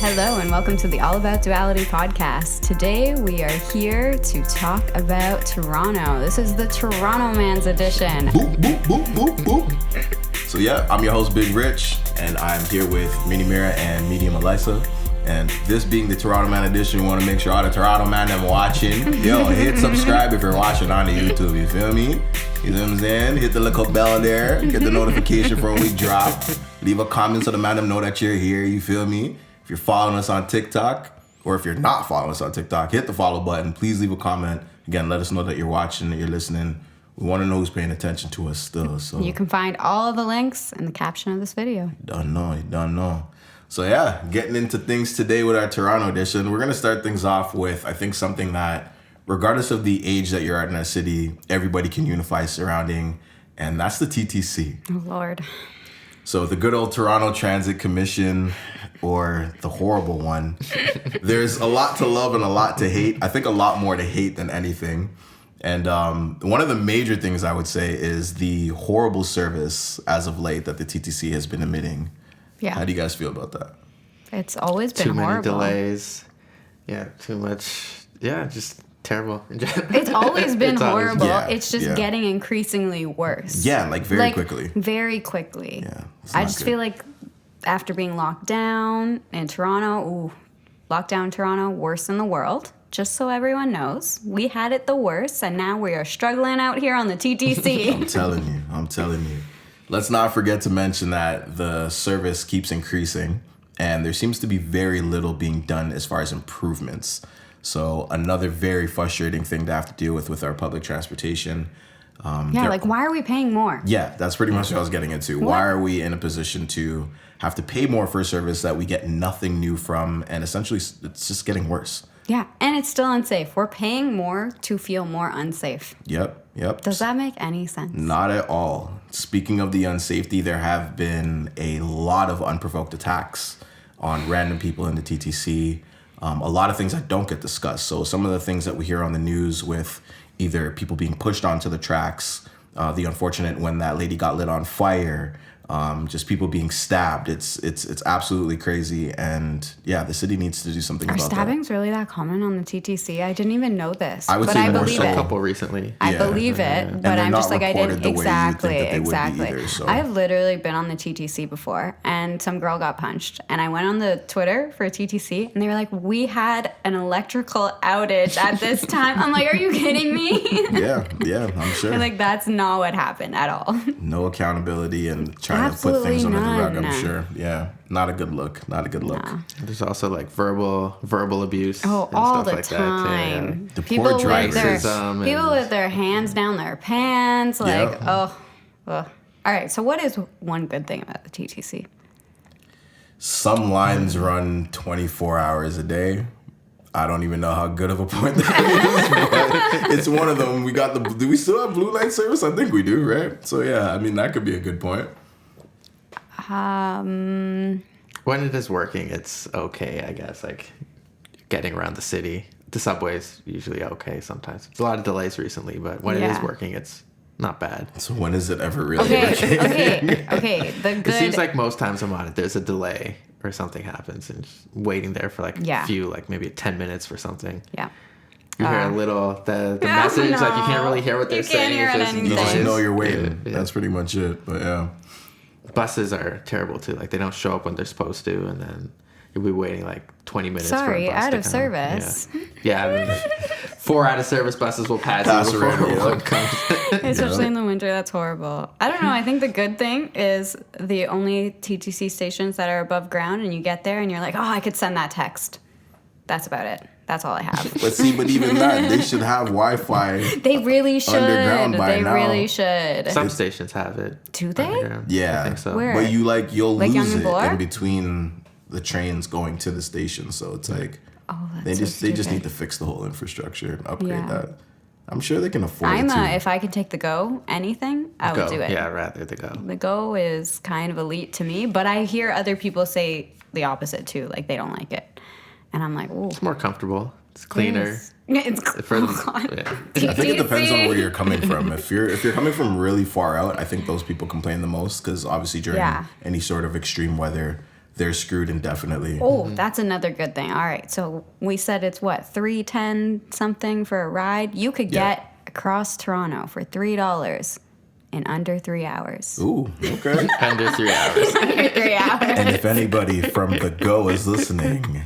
Hello and welcome to the All About Duality podcast. Today we are here to talk about Toronto. This is the Toronto Man's edition. Boop, boop, boop, boop, boop. So yeah, I'm your host, Big Rich, and I'm here with Mini Mira and Medium Alyasa. And this being the Toronto Man edition, we want to make sure all the Toronto Man them watching. Yo, hit subscribe if you're watching on the YouTube, you feel me? You know what I'm saying? Hit the little bell there, get the notification for when we drop. Leave a comment so the man them know that you're here, you feel me? If you're following us on TikTok, or if you're not following us on TikTok, hit the follow button. Please leave a comment. Again, let us know that you're watching, that you're listening. We want to know who's paying attention to us still. So you can find all of the links in the caption of this video. You don't know. So yeah, getting into things today with our Toronto edition. We're going to start things off with, I think, something that, regardless of the age that you're at in our city, everybody can unify surrounding, and that's the TTC. Oh, Lord. So the good old Toronto Transit Commission, or the horrible one, there's a lot to love and a lot to hate. I think a lot more to hate than anything. And one of the major things I would say is the horrible service as of late that the TTC has been emitting. Yeah. How do you guys feel about that? It's always been horrible. Too many delays. Yeah, too much. Yeah, just terrible. It's always been horrible. Yeah, it's just getting increasingly worse. Yeah, very quickly. Very quickly. Yeah. I just feel like after being locked down in Toronto, lockdown Toronto, worst in the world. Just so everyone knows, we had it the worst, and now we are struggling out here on the TTC. I'm telling you. Let's not forget to mention that the service keeps increasing, and there seems to be very little being done as far as improvements. So another very frustrating thing to have to deal with our public transportation. Why are we paying more? Yeah, that's pretty much what I was getting into. What? Why are we in a position to have to pay more for a service that we get nothing new from, and essentially it's just getting worse? Yeah, and it's still unsafe. We're paying more to feel more unsafe. Yep. Does that make any sense? Not at all. Speaking of the unsafety, there have been a lot of unprovoked attacks on random people in the TTC. A lot of things that don't get discussed. So some of the things that we hear on the news with either people being pushed onto the tracks, the unfortunate when that lady got lit on fire, just people being stabbed. It's absolutely crazy, and yeah, the city needs to do something about that. Are stabbings really that common on the TTC? I didn't even know this. I would say more so. A couple recently. I believe it, but I'm just like, I didn't exactly. Either, so. I have literally been on the TTC before, and some girl got punched, and I went on the Twitter for TTC, and they were like, "We had an electrical outage at this time." I'm like, "Are you kidding me?" Yeah, I'm sure. They're like, that's not what happened at all. No accountability and trying Absolutely to put things under the rug, none. I'm sure. Yeah, not a good look. Nah. There's also like verbal abuse. Oh, and all stuff the like time. That, yeah. The People poor with drivers. people with their hands down their pants. Like, Yeah. All right, so what is one good thing about the TTC? Some lines run 24 hours a day. I don't even know how good of a point that is, but it's one of them. Do we still have blue light service? I think we do, right? So yeah, I mean, that could be a good point. When it is working, it's okay, I guess. Like getting around the city, the subway's usually okay sometimes. It's a lot of delays recently, but when it is working, it's not bad. So when is it ever really working? Okay. It seems like most times I'm on it, there's a delay or something happens, and just waiting there for like a few, like maybe 10 minutes for something. Yeah. You hear a little the message, like you can't really hear what they're saying. You just know you're waiting. Yeah. That's pretty much it. But yeah. Buses are terrible too. Like they don't show up when they're supposed to, and then you'll be waiting like 20 minutes for a bus out to of come. service. Yeah, I mean, 4 out of service buses will pass you before one comes. Especially in the winter, that's horrible. I don't know. I think the good thing is the only TTC stations that are above ground, and you get there and you're like, oh, I could send that text. That's about it. That's all I have. But even that, they should have Wi-Fi. They really should. Underground by they now. Really should. Some stations have it. Do they? Yeah. I think so. Where? But you'll Like lose Young and it Bloor? in between the trains going to the station. So it's like they just stupid. need to fix the whole infrastructure and upgrade that. I'm sure they can afford it too. If I could take the Go, anything, I would do it. Yeah, rather the Go. The Go is kind of elite to me, but I hear other people say the opposite too. Like they don't like it, and I'm like, ooh, It's more comfortable. It's cleaner. It's I think it depends on where you're coming from. If you're coming from really far out, I think those people complain the most because obviously during any sort of extreme weather, they're screwed indefinitely. Oh, that's another good thing. All right, so we said it's what, $3.10 something for a ride? You could get across Toronto for $3 in under 3 hours. Ooh, okay. Under 3 hours. Under 3 hours. And if anybody from the Go is listening,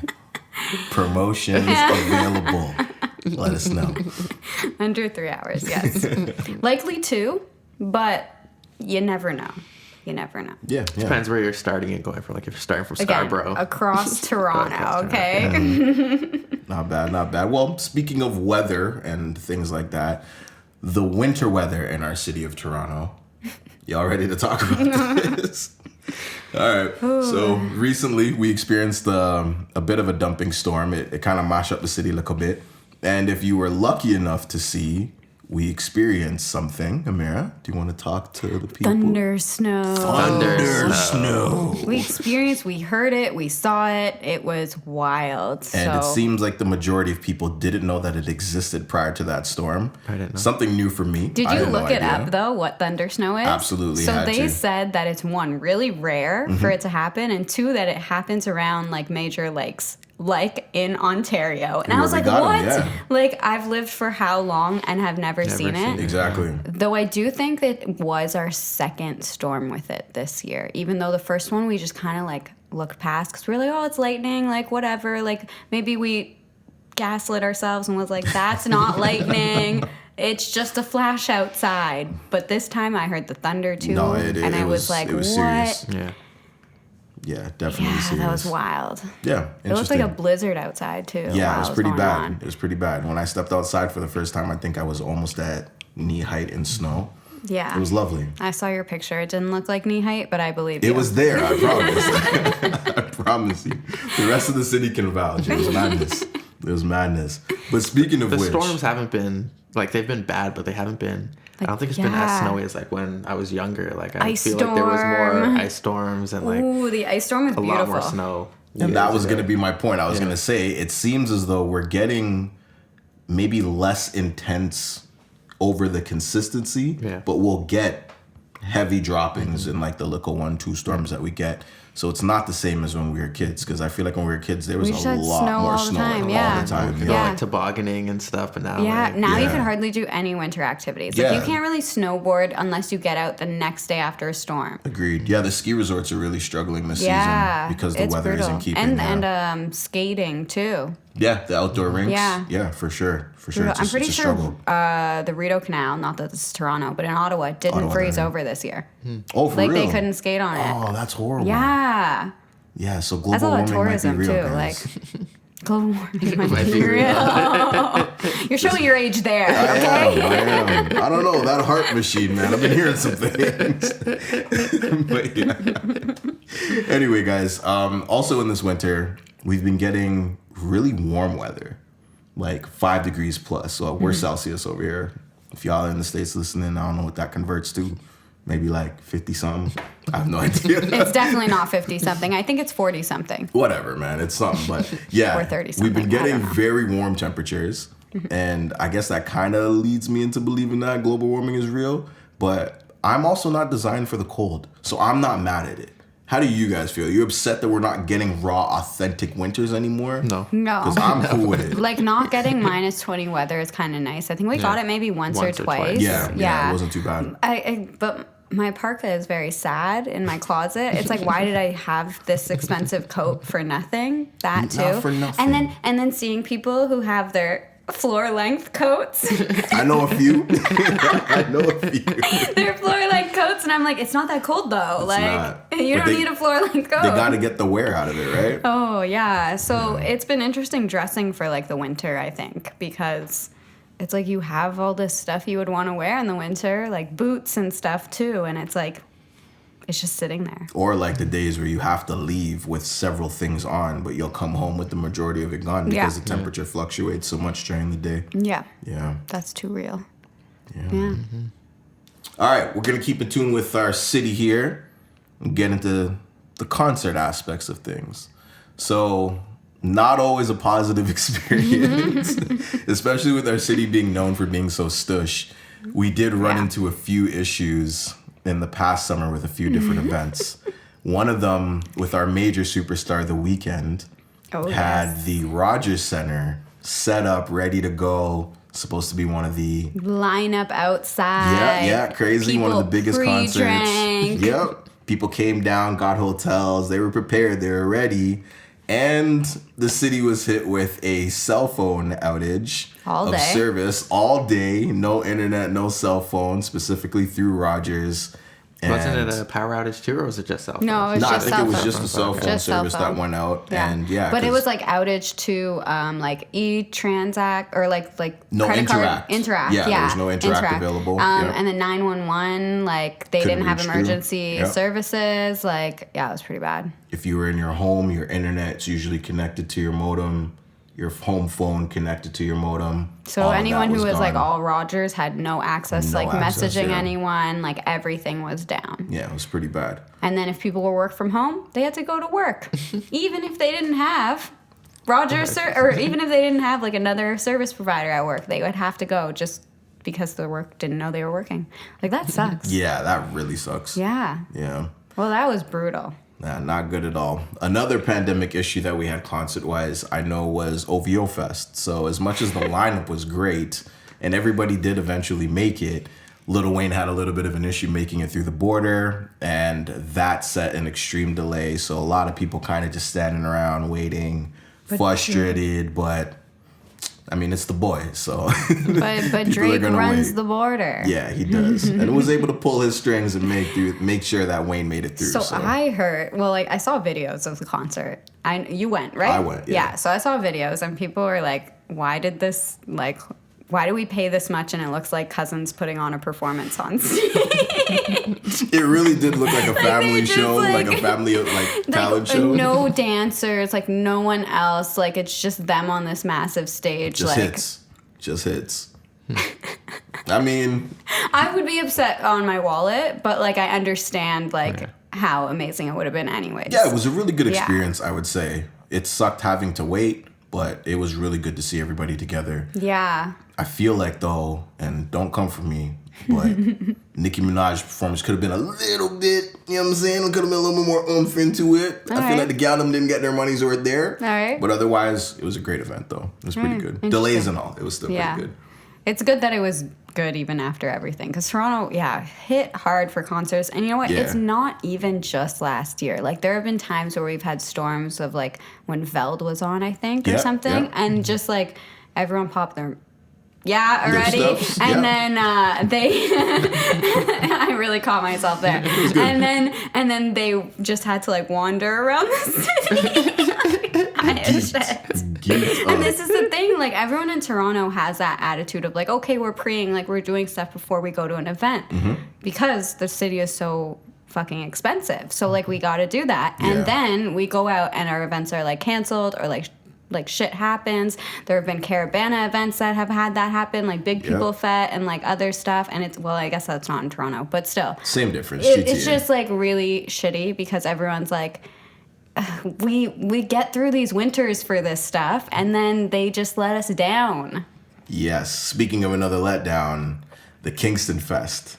promotions available. Let us know. Under 3 hours, yes. Likely 2, but you never know. You never know. Yeah. Depends where you're starting and going from. Like if you're starting from Again, Scarborough. across Toronto, okay? Not bad. Well, speaking of weather and things like that, the winter weather in our city of Toronto. Y'all ready to talk about this? All right. So recently we experienced a bit of a dumping storm. It kind of mashed up the city a little bit. And if you were lucky enough to see, we experienced something. Amira, do you want to talk to the people? Thundersnow. We heard it, we saw it. It was wild. And it seems like the majority of people didn't know that it existed prior to that storm. I didn't know. Something new for me. Did you look it up, though, what thundersnow is? Absolutely. So had they to. said that it's, 1, really rare for it to happen, and 2, that it happens around like major lakes, like in Ontario. And I was like, what? Like, I've lived for how long and have never seen it? Exactly. Though I do think that it was our second storm with it this year, even though the first one we just kind of like looked past because we were like, oh, it's lightning, like whatever. Like maybe we gaslit ourselves and was like, that's not lightning. It's just a flash outside. But this time I heard the thunder too. No, and I was like, what? Serious. Yeah. Yeah, definitely Yeah, serious. that was wild. Yeah, It looked like a blizzard outside too. Yeah, it was pretty bad. It was pretty bad. When I stepped outside for the first time, I think I was almost at knee height in snow. Yeah. It was lovely. I saw your picture. It didn't look like knee height, but I believe you. It was there, I promise. I promise you. The rest of the city can vouch. It was madness. It was madness. But speaking of The which... storms haven't been, like, they've been bad, but they haven't been... I don't think it's been as snowy as like when I was younger. Like I feel like there was more ice storms and like the ice storm was beautiful. lot more snow. And that was going to be my point. I was going to say, it seems as though we're getting maybe less intense over the consistency, but we'll get heavy droppings in like the little 1-2 storms that we get. So it's not the same as when we were kids, because I feel like when we were kids, there was a lot more snow all the time. You know, like tobogganing and stuff, but now you can hardly do any winter activities. Like you can't really snowboard unless you get out the next day after a storm. Agreed. Yeah, the ski resorts are really struggling this season because the weather isn't keeping. And skating too. Yeah, the outdoor rinks. Yeah, for sure. I'm pretty sure the Rideau Canal, not that this is Toronto, but in Ottawa, didn't freeze over this year. Oh, for real? Like they couldn't skate on it. Oh, that's horrible. Yeah. Yeah, so global warming tourism might be real, too. guys. Like global warming might be real. You're showing your age there. Okay. I am. I don't know, that heart machine, man. I've been hearing some things. But yeah. Anyway, guys. Also in this winter, we've been getting really warm weather, like 5 degrees plus. So we're Celsius over here. If y'all in the States listening, I don't know what that converts to. Maybe like 50 something. I have no idea. It's definitely not 50 something. I think it's 40 something. Whatever, man. It's something. But yeah, or 30 something. We've been getting very warm temperatures. And I guess that kind of leads me into believing that global warming is real. But I'm also not designed for the cold. So I'm not mad at it. How do you guys feel? Are you upset that we're not getting raw, authentic winters anymore? No. Because I'm cool with it. Like, not getting minus 20 weather is kind of nice. I think we got it maybe once or twice. Yeah, it wasn't too bad. But my parka is very sad in my closet. It's like, why did I have this expensive coat for nothing? That too. Not for nothing. And then seeing people who have their floor length coats. I know a few. Their floor length coats, and I'm like, it's not that cold though. It's like not. you don't need a floor length coat. They got to get the wear out of it, right? Oh yeah. So it's been interesting dressing for like the winter, I think, because it's like you have all this stuff you would want to wear in the winter, like boots and stuff too, and it's like it's just sitting there. Or like the days where you have to leave with several things on, but you'll come home with the majority of it gone because the temperature fluctuates so much during the day. Yeah. Yeah. That's too real. Yeah. All right, we're going to keep in tune with our city here and get into the concert aspects of things. So, not always a positive experience, especially with our city being known for being so stush. We did run into a few issues in the past summer with a few different events. One of them, with our major superstar, The Weeknd, had the Rogers Center set up, ready to go. Supposed to be one of the lineup outside. Yeah, crazy. People one of the biggest pre-drank. concerts. Yep. People came down, got hotels. They were prepared. They were ready. And the city was hit with a cell phone outage of service all day. No internet, no cell phone, specifically through Rogers. Wasn't it a power outage too, or was it just cell phone? No, it was I just think cell it was phone. just the cell phone service that went out. Yeah. And yeah. But it was like outage to like e-transact or like no credit Interact. card Interact. Yeah, there was no Interact available. And then 911, like they Couldn't didn't have reach emergency through. Yep. services. Like, yeah, it was pretty bad. If you were in your home, your internet's usually connected to your modem. Your home phone connected to your modem. So anyone who was like all Rogers had no access, like messaging anyone, like everything was down. Yeah, it was pretty bad. And then if people were work from home, they had to go to work. Even if they didn't have Rogers or even if they didn't have like another service provider at work, they would have to go just because the work didn't know they were working. Like that sucks. Yeah, that really sucks. Yeah. Yeah. Well, that was brutal. Nah, not good at all. Another pandemic issue that we had concert-wise, I know, was OVO Fest. So as much as the lineup was great, and everybody did eventually make it, Lil Wayne had a little bit of an issue making it through the border, and that set an extreme delay. So a lot of people kind of just standing around waiting, frustrated, but... I mean, it's the boy, so... But Drake runs the border. Yeah, he does. And was able to pull his strings and make sure that Wayne made it through. So I heard... Well, like, I saw videos of the concert. You went, right? I went, yeah. So I saw videos, and people were like, why did this... Like, why do we pay this much and it looks like Cousins putting on a performance on stage? It really did look like a family show, like a family talent show. No dancers, like no one else. Like it's just them on this massive stage. Just hits. I mean, I would be upset on my wallet, but like I understand how amazing it would have been anyways. Yeah, it was a really good experience, I would say. It sucked having to wait, but it was really good to see everybody together. Yeah. I feel like, though, and don't come for me, but Nicki Minaj's performance could have been a little bit, you know what I'm saying? It could have been a little bit more oomph into it. I feel like the gyaldem didn't get their money's worth there. All right. But otherwise, it was a great event, though. It was pretty good. Delays and all. It was still pretty good. It's good that it was good even after everything. Because Toronto, hit hard for concerts. And you know what? Yeah. It's not even just last year. Like, there have been times where we've had storms of, like, when Veld was on, I think, or something. Yeah. And just, like, everyone popped their... Yeah, already. And then they I really caught myself there. And then they just had to like wander around the city. And this is the thing, like everyone in Toronto has that attitude of like, okay, we're preying, like we're doing stuff before we go to an event. Because the city is so fucking expensive. So like we gotta do that. And then we go out and our events are like canceled or like shit happens. There have been Caribana events that have had that happen, like Big People Fet and like other stuff. And it's, well, I guess that's not in Toronto, but still. Same difference. It's just like really shitty because everyone's like, we get through these winters for this stuff and then they just let us down. Yes. Speaking of another letdown, the Kingston Fest.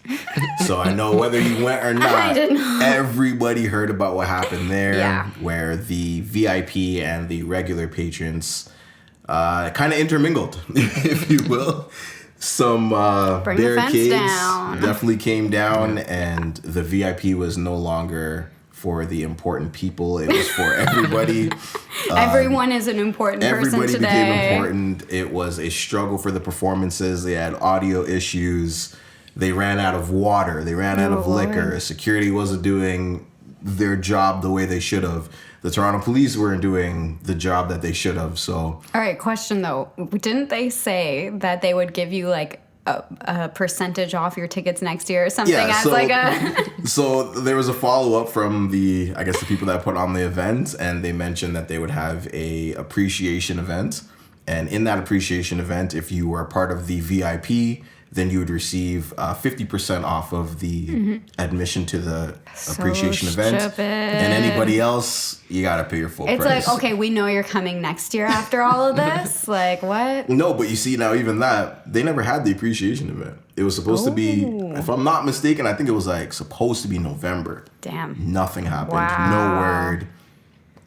So I know whether you went or not, everybody heard about what happened there, where the VIP and the regular patrons kind of intermingled, if you will. Some barricades definitely came down, and the VIP was no longer for the important people. It was for everybody. Everyone is an important person today. Everybody became important. It was a struggle for the performances. They had audio issues. They ran out of water. They ran out of liquor. Security wasn't doing their job the way they should have. The Toronto police weren't doing the job that they should have. So, all right, question though. Didn't they say that they would give you like a percentage off your tickets next year or something So there was a follow-up from the people that put on the event, and they mentioned that they would have a appreciation event. And in that appreciation event, if you were part of the VIP then you would receive 50% off of the admission to the appreciation event. Stupid. And anybody else, you gotta pay your full It's price. like, okay, we know you're coming next year after all of this. Like, what? No, but you see now, even that, they never had the appreciation event. It was supposed to be, if I'm not mistaken, I think it was like supposed to be November. Damn. Nothing happened. Wow. No word.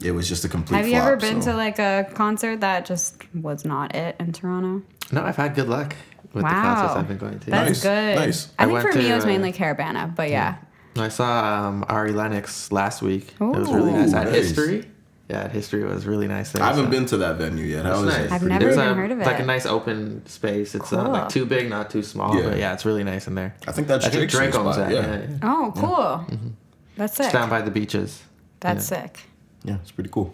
It was just a complete Have you flop, ever been so. to like a concert that just was not it in Toronto? No, I've had good luck with the concerts I've been going to. That's Nice, good. nice. I I think went for me to, it was mainly Caribana, but yeah. I saw Ari Lennox last week. It was really Ooh. nice. At Nice. History. Yeah, History was really nice there. I haven't so. been to that venue yet. How It's is nice. it? I've Pretty never good? There's even heard of It's like it. a nice open space. It's not Cool. like too big, not too small. Yeah. But yeah, it's really nice in there. I think that's Drake's Drake owns spot, that. yeah. Yeah. Oh, cool. That's sick. It's down by the beaches. That's sick. Yeah, it's pretty cool.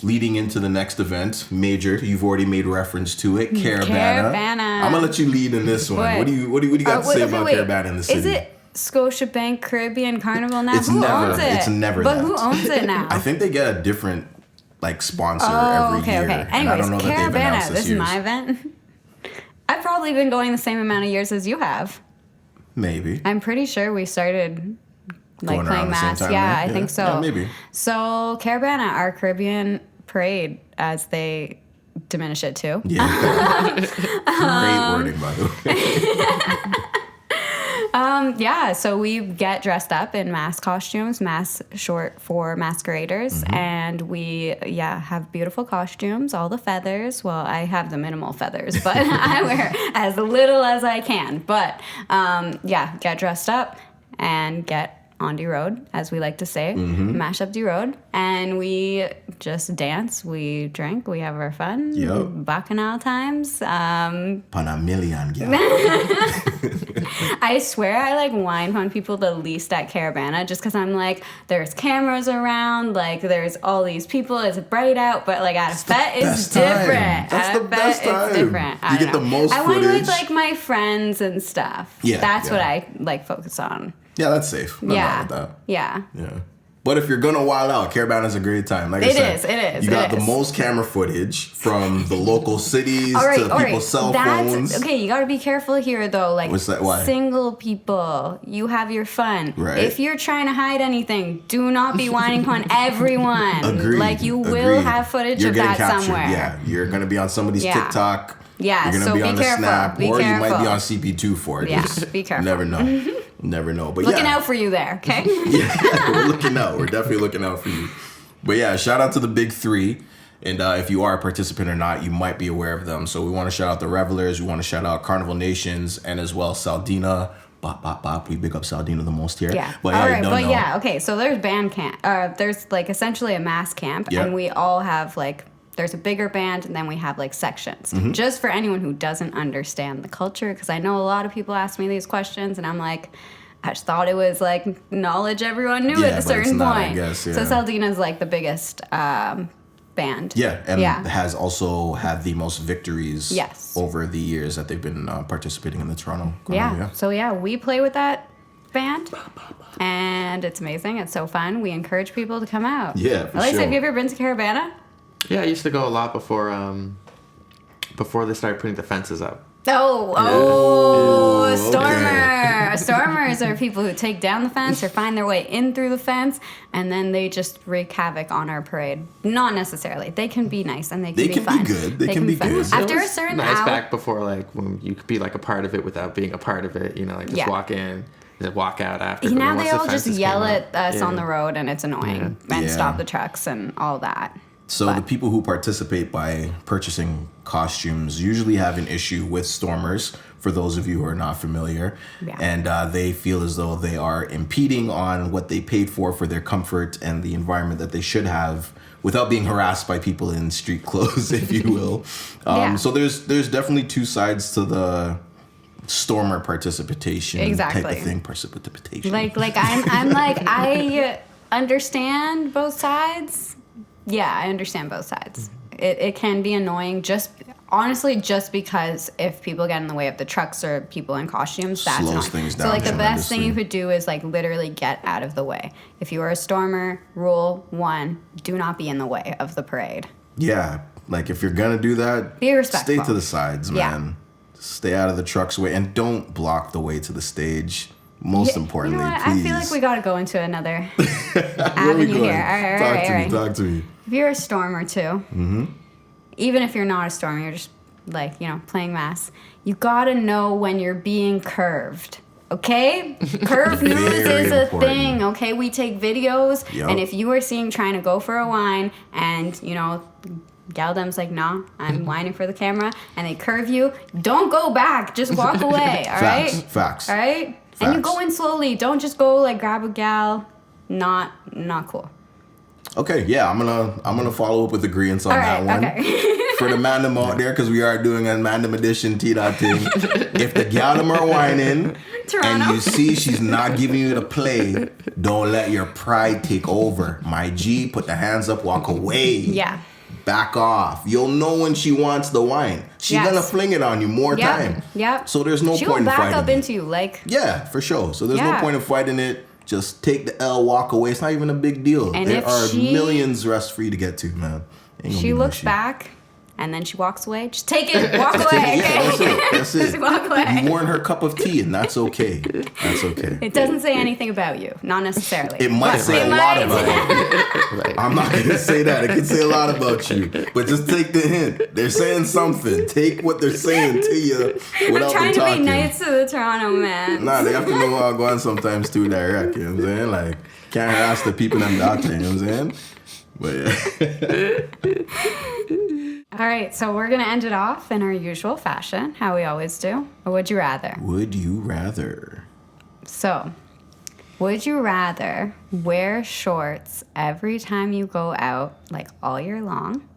Leading into the next event, major, you've already made reference to it, Caribana. Caribana. I'm gonna let you lead in this one. What do you got to say about Caribana in the city? Is it Scotiabank Caribbean Carnival now? It's who never- owns it? it's never But that. who owns it now? I think they get a different like sponsor Oh, every okay, year. okay. And I Anyways, don't know that they've Caribana. announced This is year's. my event. I've probably been going the same amount of years as you have. Maybe. I'm pretty sure we started like Going playing around the same mass. time, Yeah, right? I Yeah. think so. Yeah, maybe. So Caribana, our Caribbean parade, as they diminish it too. Yeah. Great wording, by the way. Yeah, so we get dressed up in mask costumes, mask short for masqueraders, and we, have beautiful costumes, all the feathers. Well, I have the minimal feathers, but I wear as little as I can. But, get dressed up and get on the road, as we like to say, mash up the road, and we just dance, we drink, we have our fun, Yep. bacchanal times. Panamillion, yeah. I swear I like wine on people the least at Caribana just because I'm like, there's cameras around, like there's all these people, it's bright out, but like at a fete it's best time. different. That's At the a best fete time. it's different. You I get don't the know. most I wine footage. with like my friends and stuff. Yeah, That's yeah. what I like focus on. Yeah, that's safe. Nothing wrong with that. Yeah. Yeah. But if you're gonna wild out, Caribana's a great time. Like I It said, is, it is, You got it the is. most camera footage from the local cities All right, to all right. people's cell phones. That's okay. You got to be careful here, though. Like, What's that? Why? single people, you have your fun. Right. If you're trying to hide anything, do not be whining on everyone. Agreed. Like, you will Agreed. have footage You're of getting that captured. somewhere. Yeah, you're gonna be on somebody's Yeah. TikTok. Yeah, You're gonna so be be on the careful. Snap, Be or you might be careful. on CP2 for it. Yeah, Just be careful. Never know. Never know. But Looking yeah, out for you there, okay? yeah, we're looking out. We're definitely looking out for you. But yeah, shout out to the big three. And if you are a participant or not, you might be aware of them. So we want to shout out the Revelers. We want to shout out Carnival Nations and as well Saldina. Bop, bop, bop. We big up Saldina the most here. Yeah. But all you right. don't But know. yeah. Okay. So there's band camp. There's like essentially a mass camp, Yeah. and we all have like. There's a bigger band, and then we have like sections. Mm-hmm. Just for anyone who doesn't understand the culture, because I know a lot of people ask me these questions, and I'm like, I just thought it was like knowledge everyone knew Yeah, at a but it's certain not, I point. guess, yeah. So Saldina's like the biggest band. Yeah, and Yeah. has also had the most victories Yes. over the years that they've been participating in the Toronto Yeah. Carnival. So yeah, we play with that band, and it's amazing. It's so fun. We encourage people to come out. Yeah, for Alyssa, sure. have you ever been to Caribana? Yeah, I used to go a lot before they started putting the fences up. Oh, okay. stormer. Stormers are people who take down the fence or find their way in through the fence, and then they just wreak havoc on our parade. Not necessarily. They can be nice and they can can be be fun. good. They can be fun. good. After It a was certain nice hour, back before, like when you could be like a part of it without being a part of it. You know, like just Yeah. walk in and then walk out after. But now once they the all just fences yell came at up, us on the road, and it's annoying, and Yeah. stop the trucks and all that. So the people who participate by purchasing costumes usually have an issue with stormers, for those of you who are not familiar. Yeah. And they feel as though they are impeding on what they paid for their comfort and the environment that they should have without being harassed by people in street clothes, if you will. Yeah. So there's definitely two sides to the stormer participation type Exactly. of thing. Precipitation. Like I'm like, I understand both sides. Yeah, I understand both sides. It can be annoying, honestly, just because if people get in the way of the trucks or people in costumes, that's Slows annoying. things So like the down best thing you tremendously. could do is like literally get out of the way. If you are a stormer, rule 1, do not be in the way of the parade. Yeah, like if you're gonna do that, Be respectful. stay to the sides, Yeah. man. Stay out of the truck's way and don't block the way to the stage. Most importantly, what? please. I feel like we got to go into another Where we avenue going? here. All right. Talk to me. If you're a stormer too, even if you're not a stormer, you're just like, playing mass, you got to know when you're being curved. Okay? Curve news Very is a important. thing, okay? We take videos, Yup. and if you are seen trying to go for a whine, and, gyaldem's like, nah, I'm whining for the camera, and they curve you, don't go back, just walk away, all right? Facts. All right? And you go in slowly. Don't just go, like, grab a gal. Not cool. Okay, yeah, I'm gonna follow up with agreeance on All that right, one. okay. For the mandem out there, because we are doing a mandem edition T-Dot thing. If the gyaldem are whining Toronto. and you see she's not giving you the play, don't let your pride take over. My G, put the hands up, walk away. Yeah. Back off. You'll know when she wants the wine. She's Yes. gonna fling it on you more time. Yep. So there's no She'll point in back fighting up it. into you, like... Yeah, for sure. So there's no Yeah. point in fighting it. Just take the L, walk away. It's not even a big deal. And there if are she- millions rest free to get to, man. Ain't gonna She be no looks issue. back, and then she walks away. Just take it. Walk away, okay? Yeah, that's it. Just walk away. You weren't her cup of tea, and that's okay. That's okay. It doesn't say anything about you. Not necessarily. It might say It a lot might. about you. Right. I'm not gonna say that. It can say a lot about you. But just take the hint. They're saying something. Take what they're saying to you without I'm trying them to talking. be nice to the Toronto man. Nah, they have to know how I'm going sometimes too direct, you know what I'm saying? Like, can't harass the people in them doctor, you know what I'm saying? But yeah. All right, so we're going to end it off in our usual fashion, how we always do. Or would you rather? Would you rather? So, would you rather wear shorts every time you go out, like all year long?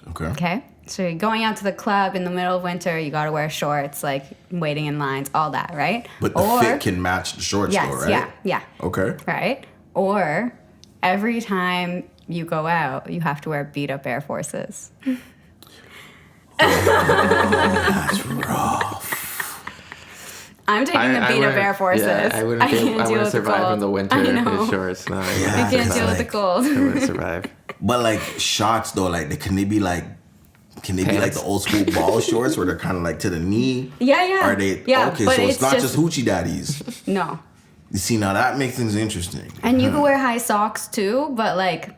Okay. Okay? So you're going out to the club in the middle of winter, you got to wear shorts, like waiting in lines, all that, right? But the fit can match the shorts yes, though, right? yeah. Okay. Right? Or every time you go out, you have to wear beat up Air Forces. That's rough. I'm taking the beat up Air Forces. Yeah, I wouldn't can't survive in the winter I in know. shorts. No, Yeah, I can't deal with the like- cold. I wouldn't survive. But like shots though, like can they be like Pants. the old school ball shorts where they're kind of like to the knee? Yeah. Are they Yeah, okay? but So it's not just hoochie daddies. No. You see, now that makes things interesting. And you can wear high socks too, but like,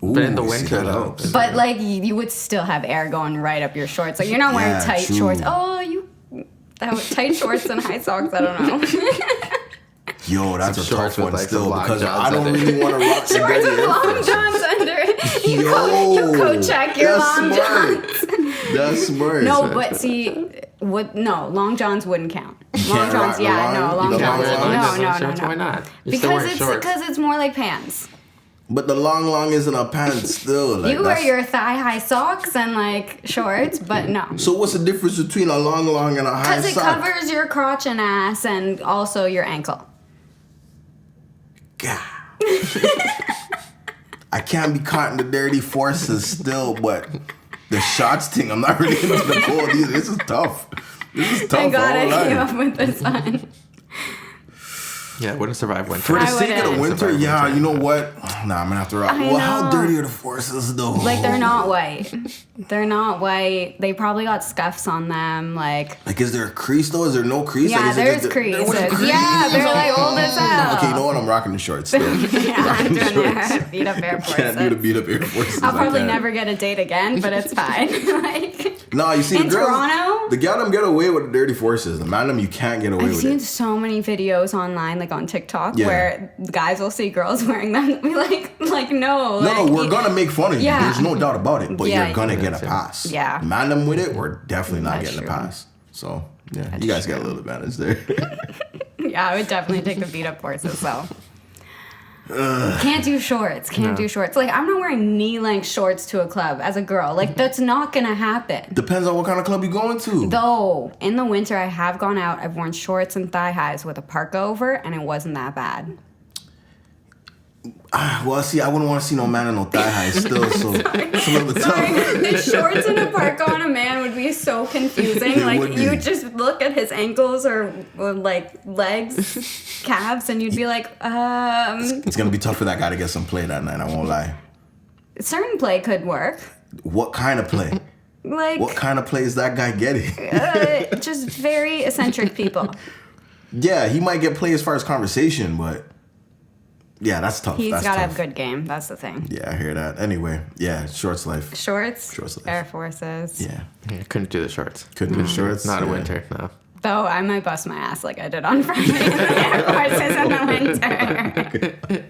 But in the Ooh, see, winter, that though. helps. but like you would still have air going right up your shorts. Like you're not wearing Yeah, tight true. shorts. Tight shorts and high socks. I don't know. Yo, that's a Some shorts tough one with, like, still some long because johns I don't under. really want to rock the Shorts dirty with Air long Forces. johns under it. You Yo, coat check your that's long smart. johns. That's smart. No, but see, long johns wouldn't count. Long can't johns, rock the yeah, long- no, you long don't johns. wear long johns No, on shorts? Why not? You're still wearing shorts. Because it's more like pants. But the long isn't a pants still. Like, You wear that's- your thigh high socks and like shorts, but no. So what's the difference between a long and a high Because it sock? covers your crotch and ass and also your ankle. God. I can't be caught in the dirty forces still, but the shots thing, I'm not really into the cold either. This is tough. This is tough. I gotta won't lie. keep up with this one. Yeah, I wouldn't survive winter. For the I sake of the wouldn't. winter, Survive yeah, winter. you know what? Nah, I'm gonna have to rock. I Well, how know. dirty are the forces though? Like they're not white. They're not white. They probably got scuffs on them. Like Like, is there a crease though? Is there no crease? yeah, like, is it there's just- creases. there was crease? Yeah, they're like old as hell. Okay, you know what? I'm rocking the shorts still. Yeah, I'm doing shorts. their beat up Air Forces. Can't do the beat up Air Forces. I'll probably I can't. never get a date again, but it's fine. Like No, you see, in the girls, Toronto? the gyaldem get away with the dirty forces. The mandem, you can't get away I've with seen it. so many videos online, like on TikTok, Yeah. where guys will see girls wearing them and be like no. No, like, we're gonna make fun of you. Yeah. There's no doubt about it. But Yeah. you're gonna get a pass. Yeah. Mandem with it, we're definitely not That's getting true. a pass. So yeah, you guys got a little advantage there. Yeah, I would definitely take the beat up horses though. Can't do shorts. Can't do shorts. Like I'm not wearing knee length shorts to a club as a girl. Like that's not gonna happen. Depends on what kind of club you're going to. Though in the winter I have gone out. I've worn shorts and thigh highs with a parka over, and it wasn't that bad. Well, see, I wouldn't want to see no man in no thigh highs still, so it's a little bit Sorry, tough. the shorts and a parka on a man would be so confusing. It Like would be. you would just look at his ankles or like legs, calves, and you'd be like, It's gonna be tough for that guy to get some play that night. I won't lie. certain play could work. What kind of play? Like, What kind of play is that guy getting? just very eccentric people. Yeah, he might get play as far as conversation, but yeah, that's tough. He's That's got to tough. have good game. That's the thing. Yeah, I hear that. Anyway, yeah, shorts life. Shorts, life. Air Forces. Yeah, Yeah, couldn't do the shorts. couldn't do shorts. Not a Yeah. winter, no. Though I might bust my ass like I did on Friday with the Air Forces in the winter.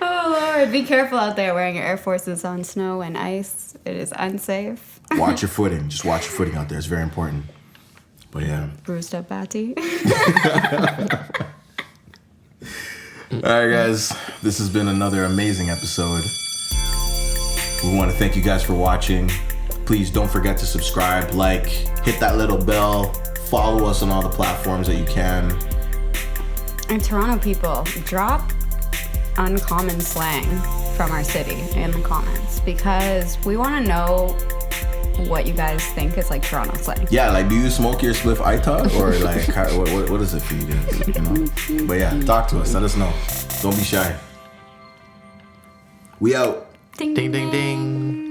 Oh, Lord. Be careful out there wearing your Air Forces on snow and ice. It is unsafe. Watch your footing. Just watch your footing out there. It's very important. But yeah. Bruised up Batty. All right, guys. This has been another amazing episode. We want to thank you guys for watching. Please don't forget to subscribe, like, hit that little bell, follow us on all the platforms that you can. And Toronto people, drop uncommon slang from our city in the comments because we want to know what you guys think is like Toronto slang. Yeah, like, do you smoke your spliff Ita? Or like, what is it for you guys? You know? But yeah, talk to us. Let us know. Don't be shy. We out. Ding, Ding, ding, ding.